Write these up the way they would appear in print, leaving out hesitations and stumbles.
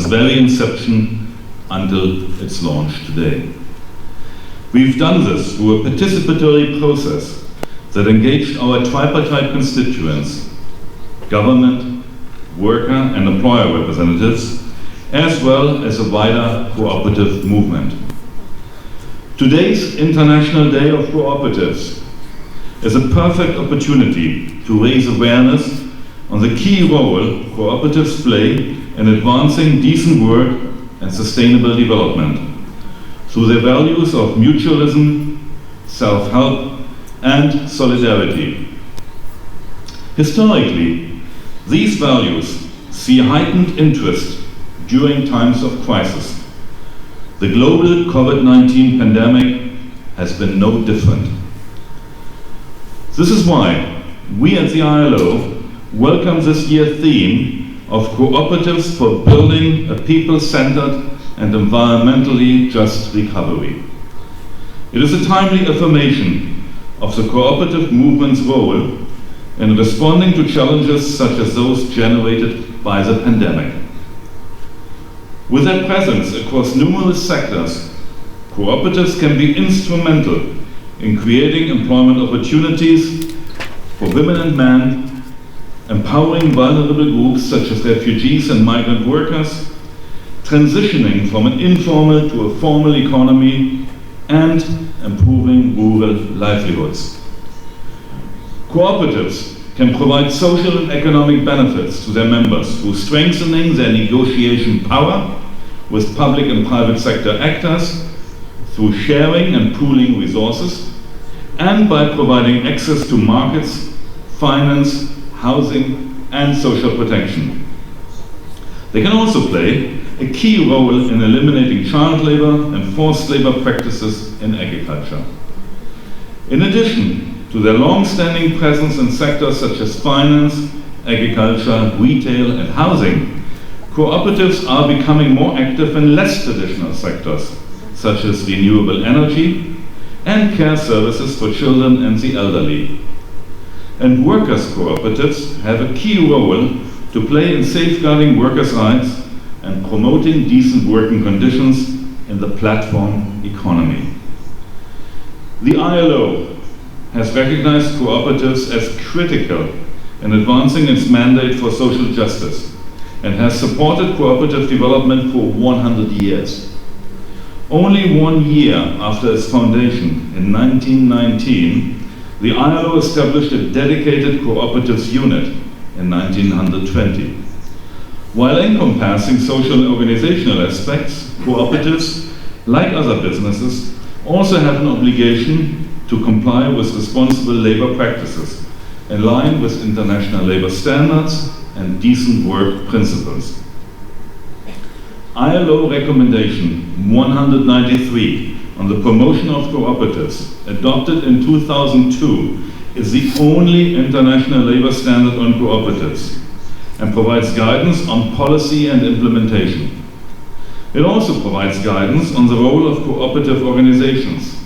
very inception until its launch today. We've done this through a participatory process that engaged our tripartite constituents, government, worker and employer representatives, as well as a wider cooperative movement. Today's International Day of Cooperatives is a perfect opportunity to raise awareness on the key role cooperatives play in advancing decent work and sustainable development through their values of mutualism, self-help, and solidarity. Historically, these values see heightened interest during times of crisis. The global COVID-19 pandemic has been no different. This is why we at the ILO welcome this year's theme of cooperatives for building a people-centered and environmentally just recovery. It is a timely affirmation of the cooperative movement's role in responding to challenges such as those generated by the pandemic. With their presence across numerous sectors, cooperatives can be instrumental in creating employment opportunities for women and men, empowering vulnerable groups such as refugees and migrant workers, transitioning from an informal to a formal economy, and improving rural livelihoods. Cooperatives can provide social and economic benefits to their members through strengthening their negotiation power with public and private sector actors, through sharing and pooling resources, and by providing access to markets, finance, housing, and social protection. They can also play a key role in eliminating child labor and forced labor practices in agriculture. In addition to their long-standing presence in sectors such as finance, agriculture, retail, and housing, cooperatives are becoming more active in less traditional sectors, such as renewable energy and care services for children and the elderly. And workers' cooperatives have a key role to play in safeguarding workers' rights and promoting decent working conditions in the platform economy. The ILO has recognized cooperatives as critical in advancing its mandate for social justice and has supported cooperative development for 100 years. Only 1 year after its foundation in 1919, the ILO established a dedicated cooperatives unit in 1920. While encompassing social and organizational aspects, cooperatives, like other businesses, also have an obligation to comply with responsible labor practices in line with international labor standards and decent work principles. ILO Recommendation 193 on the promotion of cooperatives, adopted in 2002, is the only international labor standard on cooperatives and provides guidance on policy and implementation. It also provides guidance on the role of cooperative organizations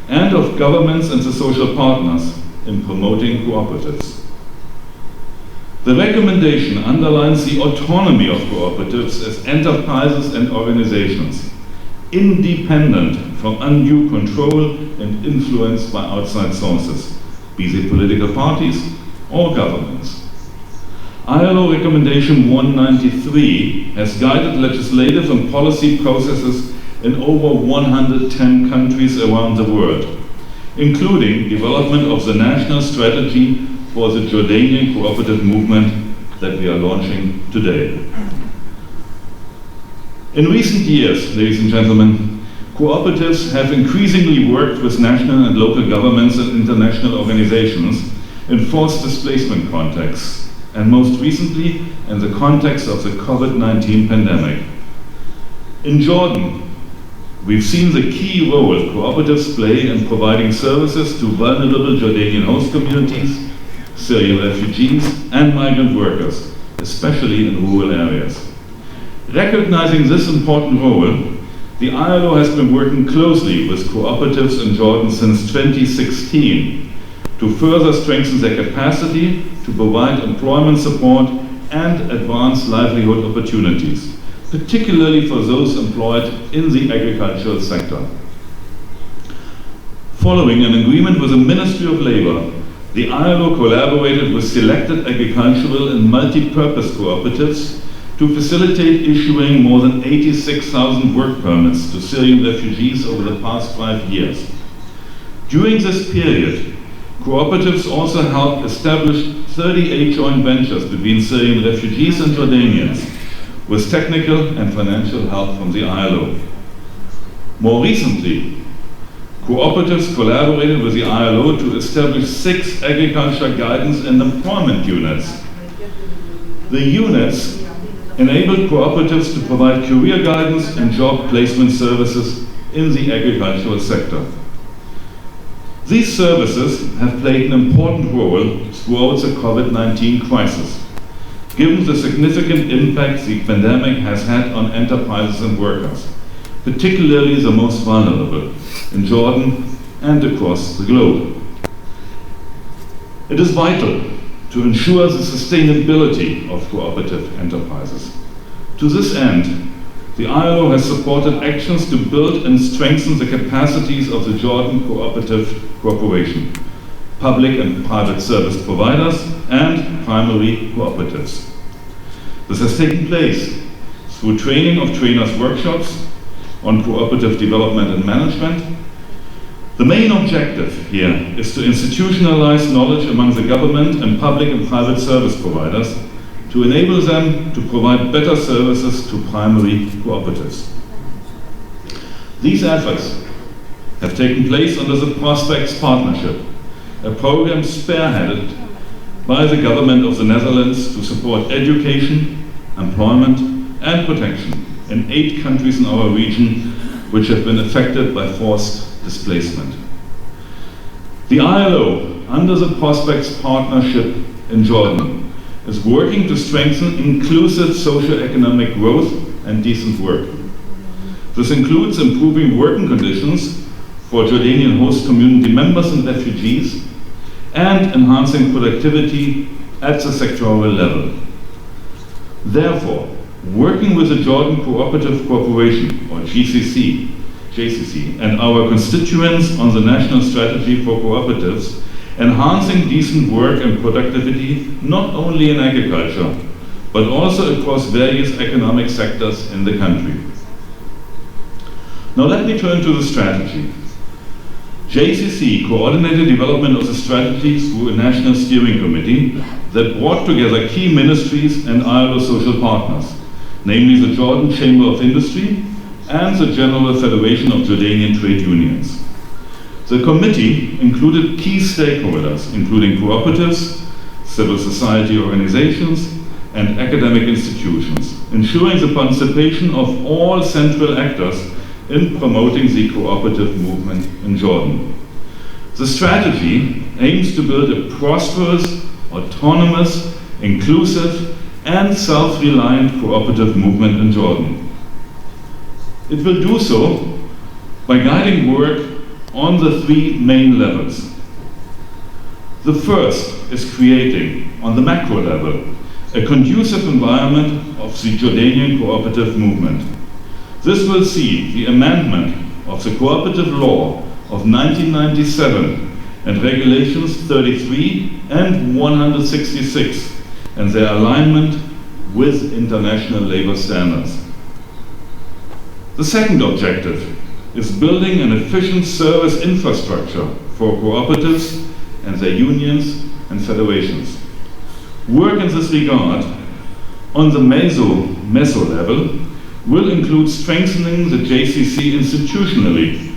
and of governments and the social partners in promoting cooperatives. The recommendation underlines the autonomy of cooperatives as enterprises and organizations, independent from undue control and influence by outside sources, be they political parties or governments. ILO Recommendation 193 has guided legislative and policy processes in over 110 countries around the world, including development of the national strategy for the Jordanian cooperative movement that we are launching today. In recent years, ladies and gentlemen, cooperatives have increasingly worked with national and local governments and international organizations in forced displacement contexts, and most recently in the context of the COVID-19 pandemic. In Jordan, we've seen the key role cooperatives play in providing services to vulnerable Jordanian host communities, Syrian refugees, and migrant workers, especially in rural areas. Recognizing this important role, the ILO has been working closely with cooperatives in Jordan since 2016 to further strengthen their capacity to provide employment support and advance livelihood opportunities particularly for those employed in the agricultural sector. Following an agreement with the Ministry of Labour, the ILO collaborated with selected agricultural and multi-purpose cooperatives to facilitate issuing more than 86,000 work permits to Syrian refugees over the past 5 years. During this period, cooperatives also helped establish 38 joint ventures between Syrian refugees and Jordanians, with technical and financial help from the ILO. More recently, cooperatives collaborated with the ILO to establish 6 agriculture guidance and employment units. The units enabled cooperatives to provide career guidance and job placement services in the agricultural sector. These services have played an important role throughout the COVID-19 crisis, given the significant impact the pandemic has had on enterprises and workers, particularly the most vulnerable in Jordan and across the globe. It is vital to ensure the sustainability of cooperative enterprises. To this end, the ILO has supported actions to build and strengthen the capacities of the Jordan Cooperative Corporation, public and private service providers, and primary cooperatives. This has taken place through training of trainers' workshops on cooperative development and management. The main objective here is to institutionalize knowledge among the government and public and private service providers to enable them to provide better services to primary cooperatives. These efforts have taken place under the Prospects Partnership, a program spearheaded by the government of the Netherlands to support education, employment, and protection in 8 countries in our region which have been affected by forced displacement. The ILO, under the Prospects Partnership in Jordan, is working to strengthen inclusive socio-economic growth and decent work. This includes improving working conditions for Jordanian host community members and refugees, and enhancing productivity at the sectoral level. Therefore, working with the Jordan Cooperative Corporation, or JCC, and our constituents on the National Strategy for Cooperatives, enhancing decent work and productivity not only in agriculture, but also across various economic sectors in the country. Now let me turn to the strategy. JCC coordinated development of the strategy through a national steering committee that brought together key ministries and ILO social partners, namely the Jordan Chamber of Industry and the General Federation of Jordanian Trade Unions. The committee included key stakeholders, including cooperatives, civil society organizations, and academic institutions, ensuring the participation of all central actors in promoting the cooperative movement in Jordan. The strategy aims to build a prosperous, autonomous, inclusive, and self-reliant cooperative movement in Jordan. It will do so by guiding work on the 3 main levels. The first is creating, on the macro level, a conducive environment of the Jordanian cooperative movement. This will see the amendment of the Cooperative Law of 1997 and Regulations 33 and 166 and their alignment with international labor standards. The second objective is building an efficient service infrastructure for cooperatives and their unions and federations. Work in this regard on the meso level will include strengthening the JCC institutionally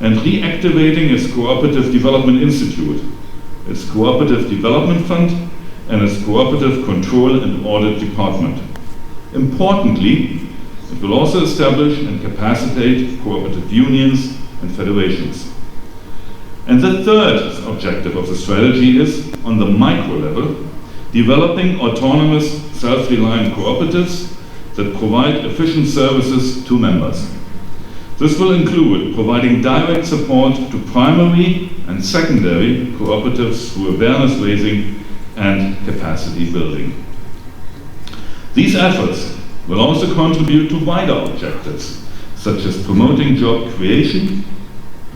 and reactivating its Cooperative Development Institute, its Cooperative Development Fund, and its Cooperative Control and Audit Department. Importantly, it will also establish and capacitate cooperative unions and federations. And the third objective of the strategy is, on the micro level, developing autonomous, self-reliant cooperatives that provide efficient services to members. This will include providing direct support to primary and secondary cooperatives through awareness raising and capacity building. These efforts will also contribute to wider objectives, such as promoting job creation,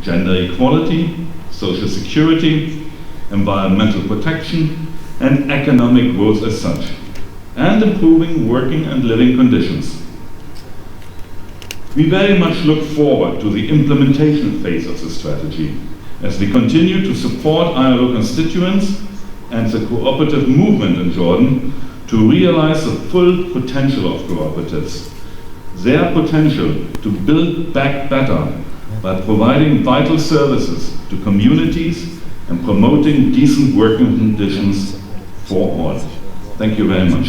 gender equality, social security, environmental protection, and economic growth as such, and improving working and living conditions. We very much look forward to the implementation phase of the strategy as we continue to support ILO constituents and the cooperative movement in Jordan to realize the full potential of cooperatives, their potential to build back better by providing vital services to communities and promoting decent working conditions for all. Thank you very much.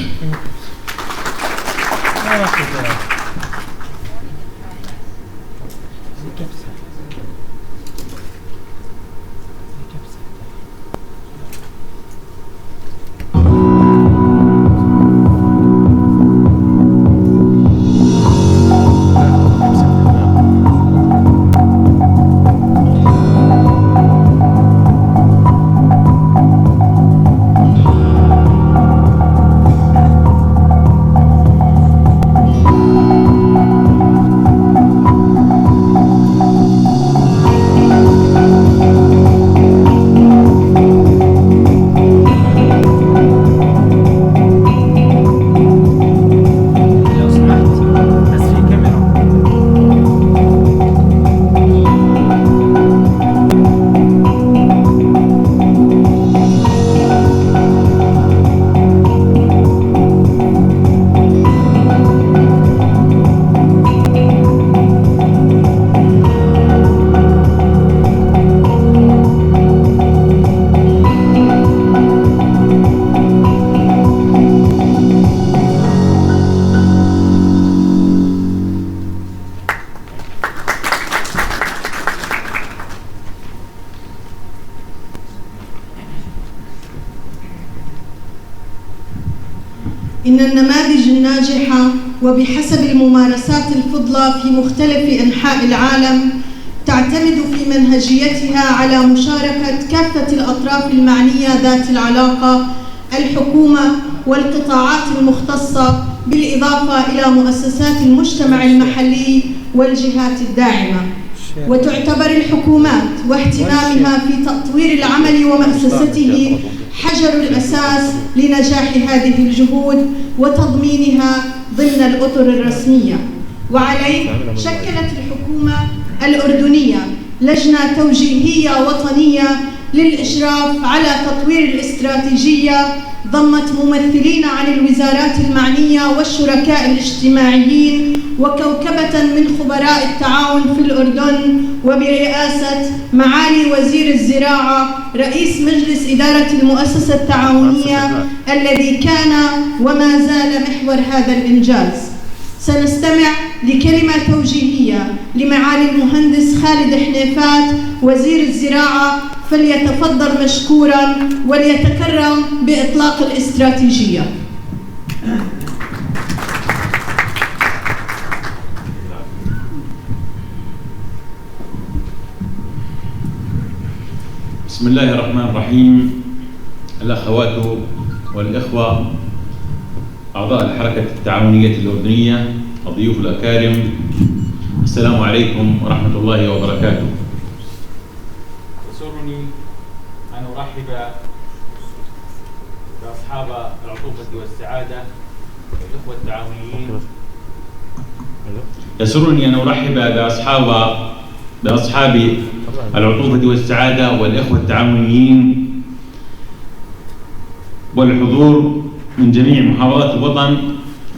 إن النماذج الناجحة وبحسب الممارسات الفضلى في مختلف أنحاء العالم تعتمد في منهجيتها على مشاركة كافة الأطراف المعنية ذات العلاقة، الحكومة والقطاعات المختصة، بالإضافة إلى مؤسسات المجتمع المحلي والجهات الداعمة. وتعتبر الحكومات واهتمامها في تطوير العمل ومؤسسته حجر الأساس لنجاح هذه الجهود وتضمينها ضمن الأطر الرسمية. وعليه شكلت الحكومة الأردنية لجنة توجيهية وطنية للإشراف على تطوير الاستراتيجية، ضمت ممثلين عن الوزارات المعنية والشركاء الاجتماعيين وكوكبة من خبراء التعاون في الأردن، وبرئاسة معالي وزير الزراعة رئيس مجلس إدارة المؤسسة التعاونية الذي كان وما زال محور هذا الإنجاز. سنستمع لكلمة توجيهية لمعالي المهندس خالد حنيفات وزير الزراعة، فليتفضل مشكورا وليتكرم بإطلاق الاستراتيجية. بسم الله الرحمن الرحيم. الأخوات والإخوة أعضاء الحركة التعاونية الأردنية، الضيوف الأكارم، السلام عليكم ورحمة الله وبركاته. يسرني أن أرحب بأصحاب العطوفة والسعادة والإخوة التعاونيين. يسرني أن أرحب بأصحاب العطوفة والسعادة والإخوة التعاونيين والحضور من جميع محافظات الوطن،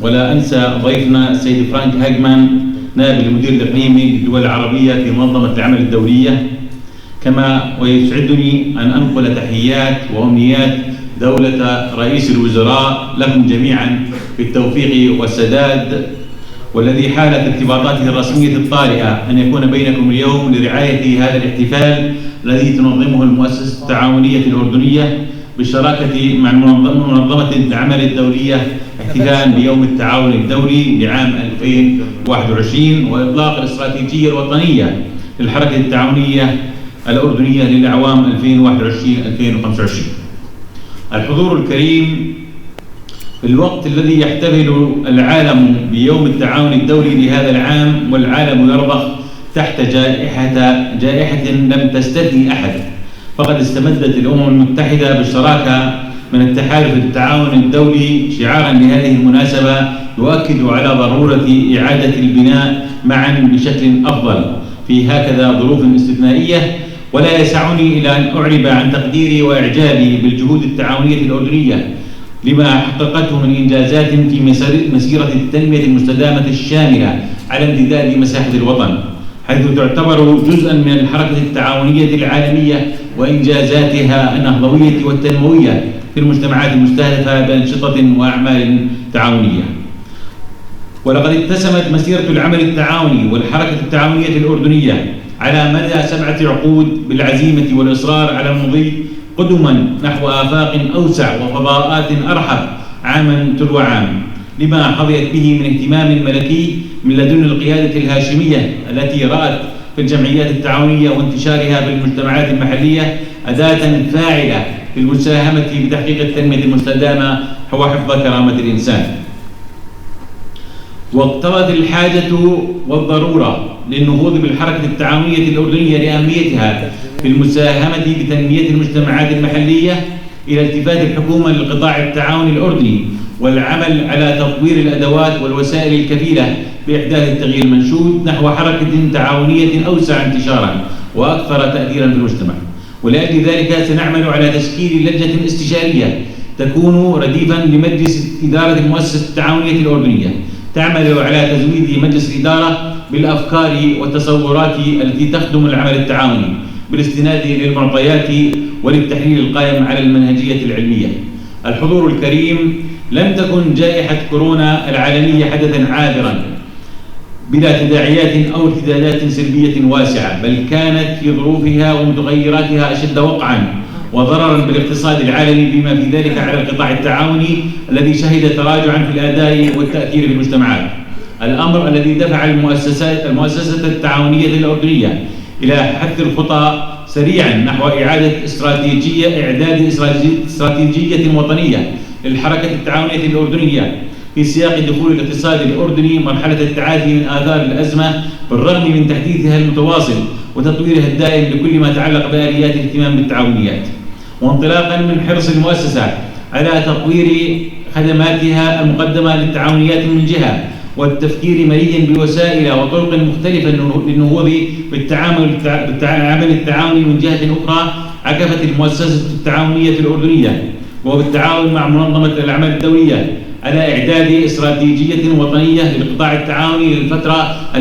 ولا أنسى ضيفنا السيد فرانك هاجمان نائب المدير الإقليمي للدول العربية في منظمة العمل الدولية، كما ويسعدني أن أنقل تحيات وأمنيات دولة رئيس الوزراء لكم جميعا بالتوفيق والسداد، والذي حالت ارتباطاته الرسمية الطارئة أن يكون بينكم اليوم لرعاية هذا الاحتفال الذي تنظمه المؤسسة التعاونية الأردنية بالشراكة مع منظمة العمل الدولية احتفالا بيوم التعاون الدولي لعام 2021 وإطلاق الاستراتيجية الوطنية للحركة التعاونية الأردنية للأعوام 2021-2025. الحضور الكريم، في الوقت الذي يحتفل العالم بيوم التعاون الدولي لهذا العام والعالم يرضخ تحت جائحة لم تستثني أحد، فقد استمدت الأمم المتحدة بالشراكة من التحالف التعاون الدولي شعارا لهذه المناسبة يؤكد على ضرورة إعادة البناء معا بشكل أفضل في هكذا ظروف استثنائية. ولا يسعني إلى أن أعرب عن تقديري وإعجابي بالجهود التعاونية الأردنية لما حققته من إنجازات في مسيرة التنمية المستدامة الشاملة على امتداد مساحة الوطن، حيث تعتبر جزءا من الحركة التعاونية العالمية وإنجازاتها النهضوية والتنموية في المجتمعات المستهدفة بأنشطة وأعمال تعاونية. ولقد اتسمت مسيرة العمل التعاوني والحركة التعاونية الأردنية على مدى 7 عقود بالعزيمة والإصرار على المضي قدما نحو آفاق أوسع وفضاءات أرحب عاما تلو عام، لما حظيت به من اهتمام ملكي من لدن القيادة الهاشمية التي رأت في الجمعيات التعاونية وانتشارها في المجتمعات المحلية أداة فاعلة في المساهمة بتحقيق التنمية المستدامة وحفظ كرامة الإنسان. واقتضت الحاجة والضرورة للنهوض بالحركة التعاونية الأردنية لأهميتها في المساهمة بتنمية المجتمعات المحلية إلى التفات الحكومة للقطاع التعاوني الأردني والعمل على تطوير الأدوات والوسائل الكفيلة بإحداث التغيير المنشود نحو حركة تعاونية أوسع انتشارا وأكثر تأثيرا في المجتمع. ولأجل ذلك سنعمل على تشكيل لجنة استشارية تكون رديفا لمجلس إدارة المؤسسة التعاونية الأردنية، تعمل على تزويد مجلس الإدارة بالأفكار والتصورات التي تخدم العمل التعاوني بالاستناد للمعطيات وللتحليل القائم على المنهجية العلمية. الحضور الكريم، لم تكن جائحة كورونا العالمية حدثا عابرا بلا تداعيات أو ارتدادات سلبية واسعة، بل كانت في ظروفها ومتغيراتها أشد وقعا وضررا بالاقتصاد العالمي، بما في ذلك على القطاع التعاوني الذي شهد تراجعا في الأداء والتأثير في المجتمعات. الأمر الذي دفع المؤسسة التعاونية الأردنية إلى حث الخطى سريعا نحو إعادة إعداد استراتيجية وطنية للحركة التعاونية الأردنية في سياق دخول الاقتصاد الأردني مرحلة التعافي من آثار الأزمة، بالرغم من تحديثها المتواصل وتطويرها الدائم لكل ما يتعلق بآليات الاهتمام بالتعاونيات. وانطلاقا من حرص المؤسسة على تطوير خدماتها المقدمة للتعاونيات من جهة، والتفكير مليا بوسائل وطرق مختلفة للنهوض بالعمل التعاوني من جهة أخرى، عكفت المؤسسة التعاونية الأردنية وبالتعاون مع منظمة الأعمال الدولية على إعداد استراتيجية وطنية للقطاع التعاوني للفترة 2021-2025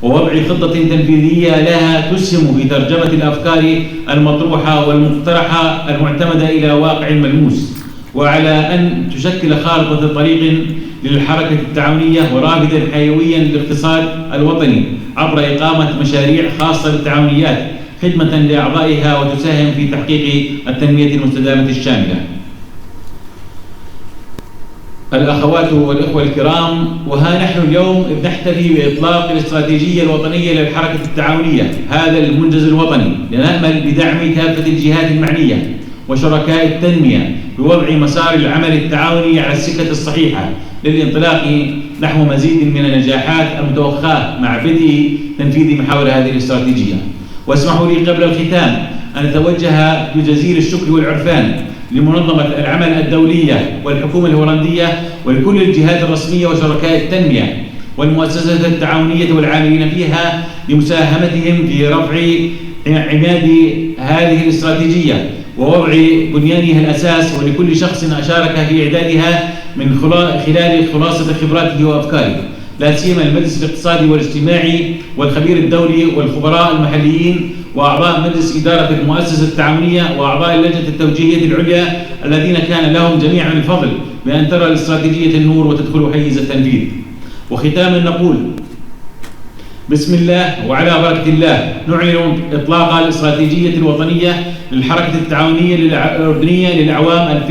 ووضع خطة تنفيذية لها تسهم في ترجمة الأفكار المطروحة والمقترحة المعتمدة إلى واقع ملموس، وعلى أن تشكل خارطة طريق للحركة التعاونية ورافدا حيويا للاقتصاد الوطني عبر إقامة مشاريع خاصة بالتعاونيات خدمة لأعضائها وتساهم في تحقيق التنمية المستدامة الشاملة. الأخوات والإخوة الكرام، وها نحن اليوم نحتفي بإطلاق الاستراتيجية الوطنية للحركة التعاونية، هذا المنجز الوطني، لنأمل بدعم كافة الجهات المعنية وشركاء التنمية بوضع مسار العمل التعاوني على السكة الصحيحة للانطلاق نحو مزيد من النجاحات المتوخاة مع بدء تنفيذ محاور هذه الاستراتيجية. واسمحوا لي قبل الختام أن أتوجه بجزيل الشكر والعرفان لمنظمة العمل الدولية والحكومة الهولندية ولكل الجهات الرسمية وشركاء التنمية والمؤسسات التعاونية والعاملين فيها لمساهمتهم في رفع عماد هذه الاستراتيجية ووضع بنيانها الأساس، ولكل شخص أشارك في إعدادها من خلال خلاصة خبراته وأفكاره، لا سيما المجلس الاقتصادي والاجتماعي والخبير الدولي والخبراء المحليين وأعضاء مجلس إدارة المؤسسة التعاونية وأعضاء اللجنة التوجيهية العليا الذين كان لهم جميعا الفضل بأن ترى الاستراتيجية النور وتدخل حيز التنفيذ. وختاما نقول بسم الله وعلى بركة الله نعلن إطلاق الاستراتيجية الوطنية للحركة التعاونية الأردنية للأعوام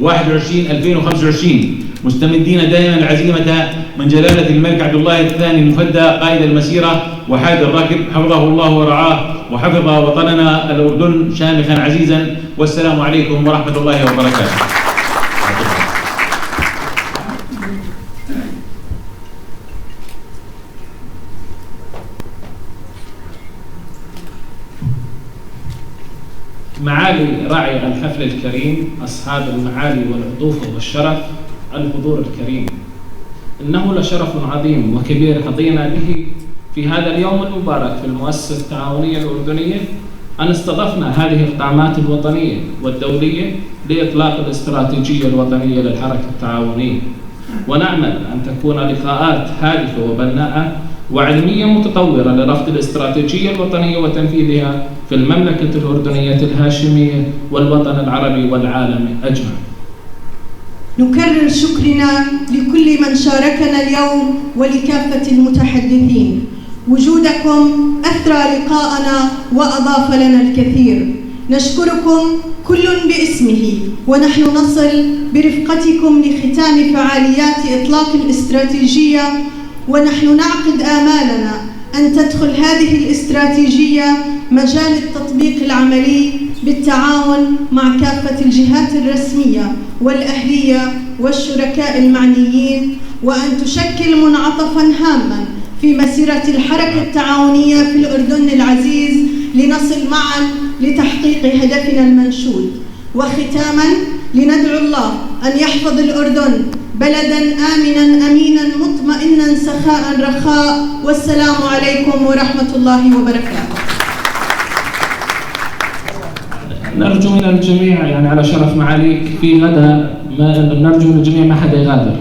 2021-2025 مستمدين دائما العزيمة من جلالة الملك عبد الله الثاني المفدى قائد المسيرة وحاد الراكب، حفظه الله ورعاه وحفظ وطننا الأردن شامخا عزيزا. والسلام عليكم ورحمة الله وبركاته. معالي راعي الحفل الكريم، أصحاب المعالي والعطوفة والشرف، الحضور الكريم، إنه لشرف عظيم وكبير حظينا به في هذا اليوم المبارك في المؤسسة التعاونية الأردنية أن استضفنا هذه القامات الوطنية والدولية لإطلاق الاستراتيجية الوطنية للحركة التعاونية، ونأمل أن تكون لقاءات هادفة وبناءة وعلمية متطورة لرفض الاستراتيجية الوطنية وتنفيذها في المملكة الأردنية الهاشمية والوطن العربي والعالم أجمع. نكرر شكرنا لكل من شاركنا اليوم ولكافة المتحدثين. وجودكم أثرى لقاءنا وأضاف لنا الكثير. نشكركم كل باسمه، ونحن نصل برفقتكم لختام فعاليات إطلاق الاستراتيجية، ونحن نعقد آمالنا أن تدخل هذه الاستراتيجية مجال التطبيق العملي بالتعاون مع كافة الجهات الرسمية والأهلية والشركاء المعنيين، وأن تشكل منعطفاً هاماً في مسيرة الحركة التعاونية في الأردن العزيز لنصل معاً لتحقيق هدفنا المنشود. وختاماً لندعو الله أن يحفظ الأردن بلداً آمناً أميناً مطمئناً سخاء رخاء. والسلام عليكم ورحمة الله وبركاته. نرجو من الجميع على شرف معاليك في غدا، نرجو من الجميع ما حدا يغادر.